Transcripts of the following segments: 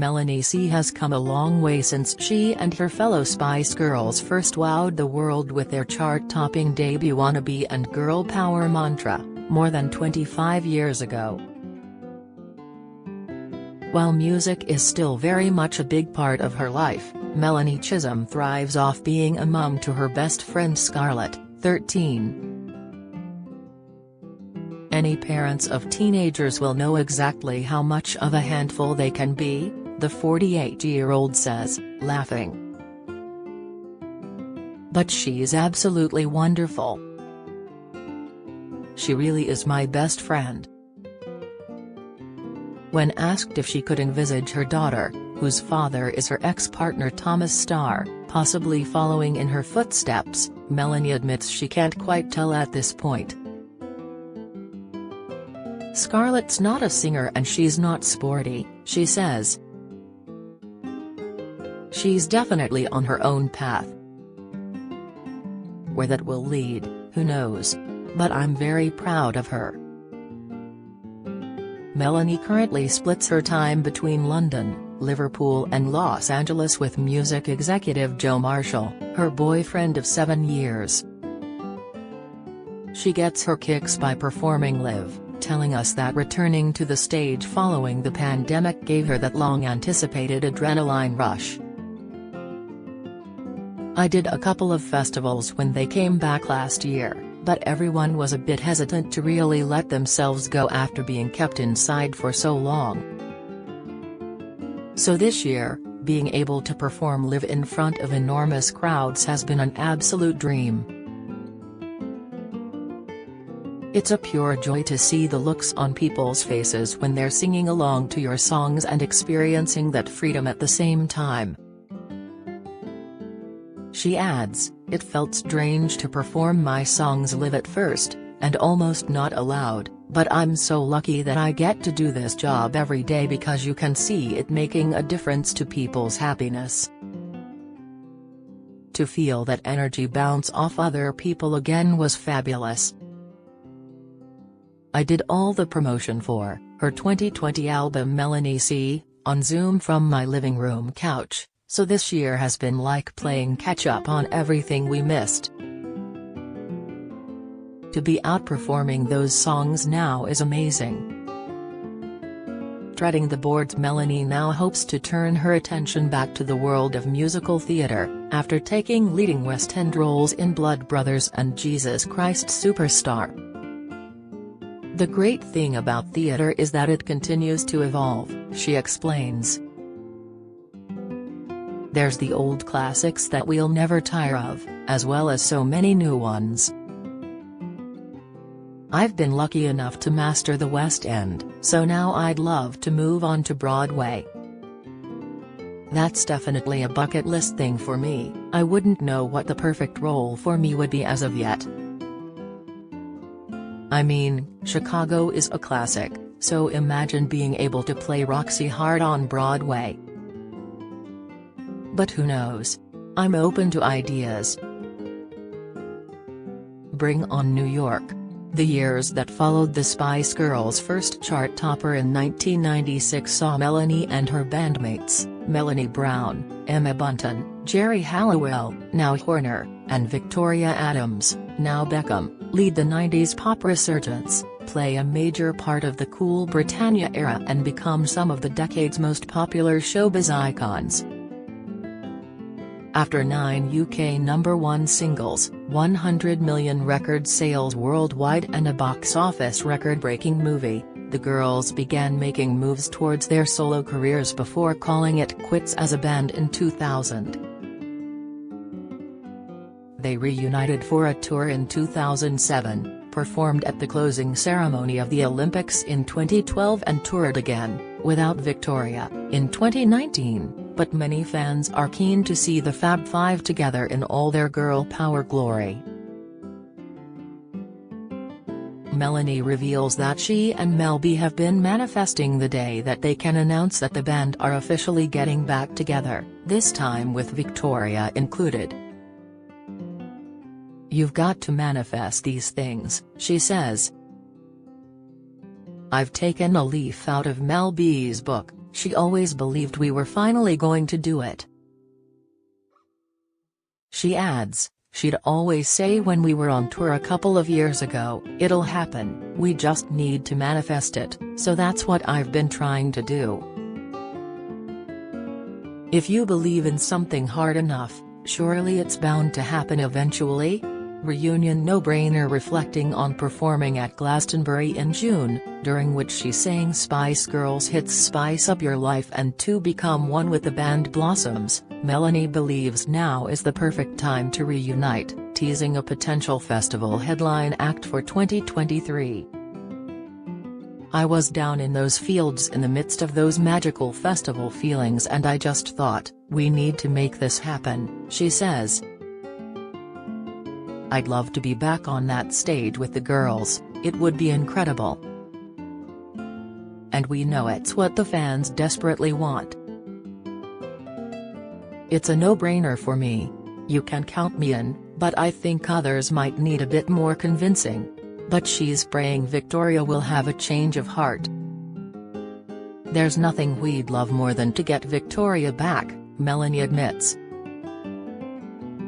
Melanie C has come a long way since she and her fellow Spice Girls first wowed the world with their chart-topping debut Wannabe and Girl Power mantra, more than 25 years ago. While music is still very much a big part of her life, Melanie Chisholm thrives off being a mum to her best friend Scarlett, 13. Any parents of teenagers will know exactly how much of a handful they can be, the 48-year-old says, laughing. But she's absolutely wonderful. She really is my best friend. When asked if she could envisage her daughter, whose father is her ex-partner Thomas Starr, possibly following in her footsteps, Melanie admits she can't quite tell at this point. Scarlett's not a singer and she's not sporty, she says. She's definitely on her own path. Where that will lead, who knows? But I'm very proud of her. Melanie currently splits her time between London, Liverpool and Los Angeles with music executive Joe Marshall, her boyfriend of 7 years. She gets her kicks by performing live, telling us that returning to the stage following the pandemic gave her that long-anticipated adrenaline rush. I did a couple of festivals when they came back last year, but everyone was a bit hesitant to really let themselves go after being kept inside for so long. So this year, being able to perform live in front of enormous crowds has been an absolute dream. It's a pure joy to see the looks on people's faces when they're singing along to your songs and experiencing that freedom at the same time. She adds, it felt strange to perform my songs live at first, and almost not allowed, but I'm so lucky that I get to do this job every day because you can see it making a difference to people's happiness. To feel that energy bounce off other people again was fabulous. I did all the promotion for her 2020 album Melanie C, on Zoom from my living room couch, so this year has been like playing catch-up on everything we missed. To be outperforming those songs now is amazing. Treading the boards, Melanie now hopes to turn her attention back to the world of musical theatre, after taking leading West End roles in Blood Brothers and Jesus Christ Superstar. The great thing about theatre is that it continues to evolve, she explains. There's the old classics that we'll never tire of, as well as so many new ones. I've been lucky enough to master the West End, so now I'd love to move on to Broadway. That's definitely a bucket list thing for me. I wouldn't know what the perfect role for me would be as of yet. I mean, Chicago is a classic, so imagine being able to play Roxy Hart on Broadway. But who knows? I'm open to ideas. Bring on New York. The years that followed the Spice Girls' first chart topper in 1996 saw Melanie and her bandmates, Melanie Brown, Emma Bunton, Jerry Halliwell, now Horner, and Victoria Adams, now Beckham, lead the 90s pop resurgence, play a major part of the Cool Britannia era and become some of the decade's most popular showbiz icons. After 9 UK #1 singles, 100 million record sales worldwide and a box office record-breaking movie, the girls began making moves towards their solo careers before calling it quits as a band in 2000. They reunited for a tour in 2007, performed at the closing ceremony of the Olympics in 2012 and toured again, without Victoria, in 2019. But many fans are keen to see the Fab Five together in all their girl power glory. Melanie reveals that she and Mel B have been manifesting the day that they can announce that the band are officially getting back together, this time with Victoria included. You've got to manifest these things, she says. I've taken a leaf out of Mel B's book, she always believed we were finally going to do it. She adds, she'd always say when we were on tour a couple of years ago, "It'll happen, we just need to manifest it," so that's what I've been trying to do. If you believe in something hard enough, surely it's bound to happen eventually? Reunion no-brainer. Reflecting on performing at Glastonbury in June, during which she sang Spice Girls' hits "Spice Up Your Life" and "To Become One" with the band Blossoms, Melanie believes now is the perfect time to reunite, teasing a potential festival headline act for 2023. "I was down in those fields in the midst of those magical festival feelings and I just thought, we need to make this happen," she says. "I'd love to be back on that stage with the girls, it would be incredible. And we know it's what the fans desperately want. It's a no-brainer for me. You can count me in, but I think others might need a bit more convincing." But she's praying Victoria will have a change of heart. "There's nothing we'd love more than to get Victoria back," Melanie admits.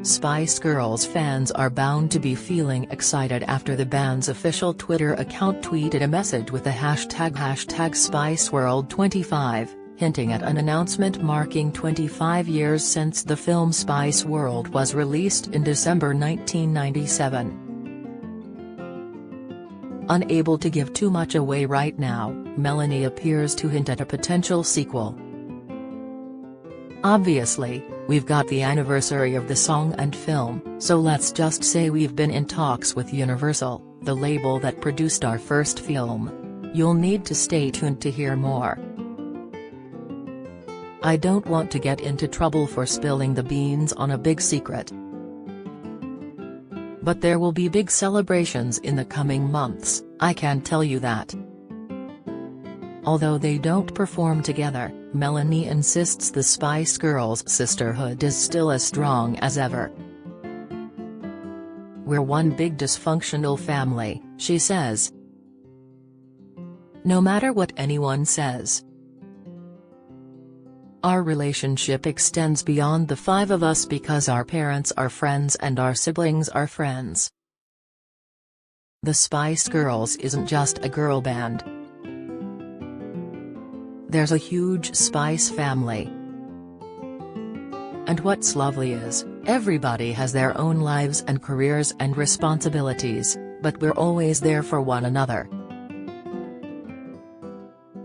Spice Girls fans are bound to be feeling excited after the band's official Twitter account tweeted a message with the hashtag #SpiceWorld25, hinting at an announcement marking 25 years since the film Spice World was released in December 1997. Unable to give too much away right now, Melanie appears to hint at a potential sequel. "Obviously, we've got the anniversary of the song and film, so let's just say we've been in talks with Universal, the label that produced our first film. You'll need to stay tuned to hear more. I don't want to get into trouble for spilling the beans on a big secret. But there will be big celebrations in the coming months, I can tell you that." Although they don't perform together, Melanie insists the Spice Girls' sisterhood is still as strong as ever. "We're one big dysfunctional family," she says. "No matter what anyone says. Our relationship extends beyond the five of us because our parents are friends and our siblings are friends. The Spice Girls isn't just a girl band. There's a huge Spice family. And what's lovely is, everybody has their own lives and careers and responsibilities, but we're always there for one another.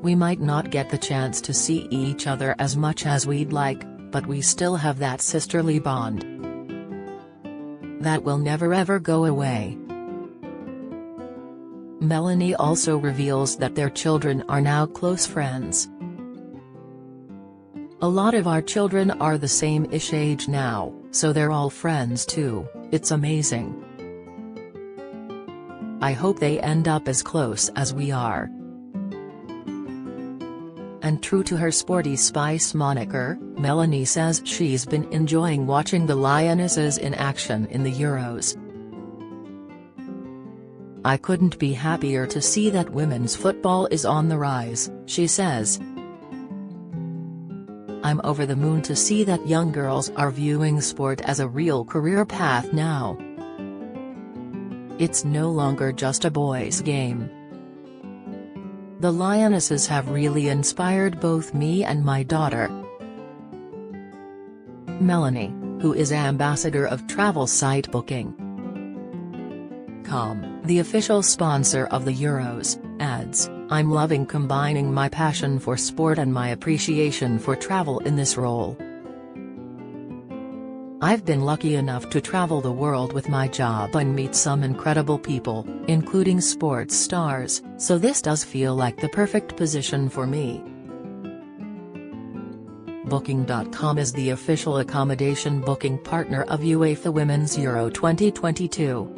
We might not get the chance to see each other as much as we'd like, but we still have that sisterly bond. That will never ever go away." Melanie also reveals that their children are now close friends. "A lot of our children are the same-ish age now, so they're all friends too, it's amazing. I hope they end up as close as we are." And true to her sporty Spice moniker, Melanie says she's been enjoying watching the Lionesses in action in the Euros. "I couldn't be happier to see that women's football is on the rise," she says. "I'm over the moon to see that young girls are viewing sport as a real career path now. It's no longer just a boys' game. The Lionesses have really inspired both me and my daughter." Melanie, who is ambassador of travel site Booking.com, the official sponsor of the Euros, adds, "I'm loving combining my passion for sport and my appreciation for travel in this role. I've been lucky enough to travel the world with my job and meet some incredible people, including sports stars, so this does feel like the perfect position for me." Booking.com is the official accommodation booking partner of UEFA Women's Euro 2022.